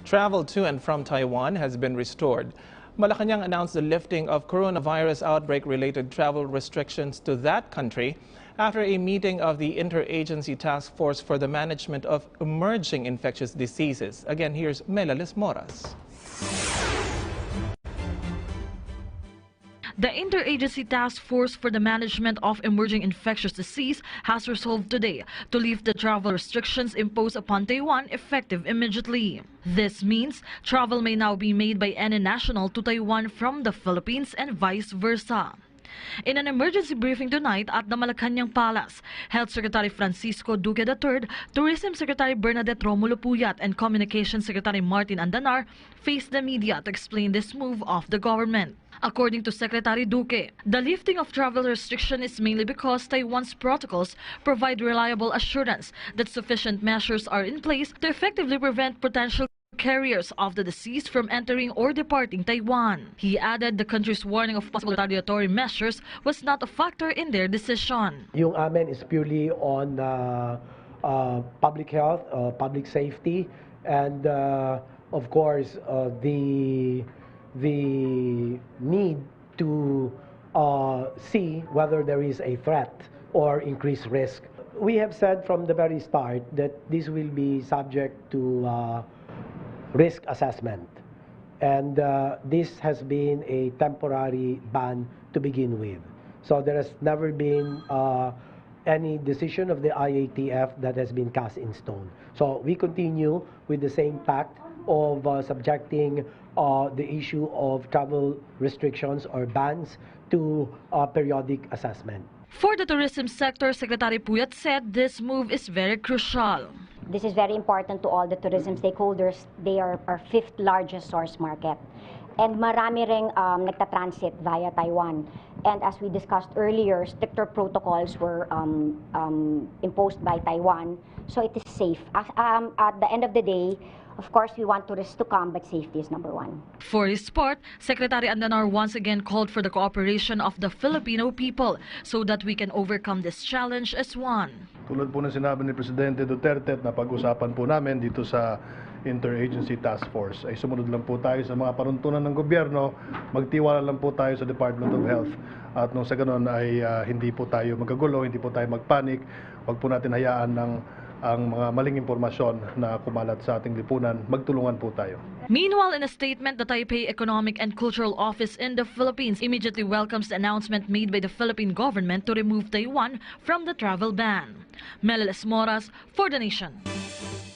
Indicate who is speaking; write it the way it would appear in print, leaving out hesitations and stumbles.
Speaker 1: Travel to and from Taiwan has been restored. Malacanang announced the lifting of coronavirus outbreak-related travel restrictions to that country after a meeting of the Interagency Task Force for the Management of Emerging Infectious Diseases. Again, here's Melalis Moras.
Speaker 2: The Interagency Task Force for the Management of Emerging Infectious Disease has resolved today to lift the travel restrictions imposed upon Taiwan effective immediately. This means travel may now be made by any national to Taiwan from the Philippines and vice versa. In an emergency briefing tonight at the Malacanang Palace, Health Secretary Francisco Duque III, Tourism Secretary Bernadette Romulo Puyat, and Communications Secretary Martin Andanar faced the media to explain this move of the government. According to Secretary Duque, the lifting of travel restriction is mainly because Taiwan's protocols provide reliable assurance that sufficient measures are in place to effectively prevent potential carriers of the disease from entering or departing Taiwan. He added the country's warning of possible retaliatory measures was not a factor in their decision.
Speaker 3: Yung amin is purely on public health, public safety, and of course the need to see whether there is a threat or increased risk. We have said from the very start that this will be subject to risk assessment, and this has been a temporary ban to begin with. So there has never been any decision of the IATF that has been cast in stone. So we continue with the same pact of subjecting the issue of travel restrictions or bans to periodic assessment.
Speaker 2: For the tourism sector, Secretary Puyat said this move is very crucial.
Speaker 4: This is very important to all the tourism stakeholders. They are our fifth largest source market. And marami ring nagtatransit via Taiwan. And as we discussed earlier, stricter protocols were imposed by Taiwan. So it is safe. At the end of the day, of course, we want tourists to come, but safety is number one.
Speaker 2: For his part, Secretary Andanar once again called for the cooperation of the Filipino people so that we can overcome this challenge as one.
Speaker 5: Tulad po na sinabi ni Presidente Duterte at napag-usapan po namin dito sa Interagency Task Force, ay sumunod lang po tayo sa mga panuntunan ng gobyerno, magtiwala lang po tayo sa Department of Health. At nung sa ganun ay hindi po tayo magagulo, hindi po tayo magpanik, wag po natin hayaan ng ang mga maling impormasyon na kumalat sa ating lipunan, magtulungan po tayo.
Speaker 2: Meanwhile, in a statement, the Taipei Economic and Cultural Office in the Philippines immediately welcomes the announcement made by the Philippine government to remove Taiwan from the travel ban. Melalis Moras for The Nation.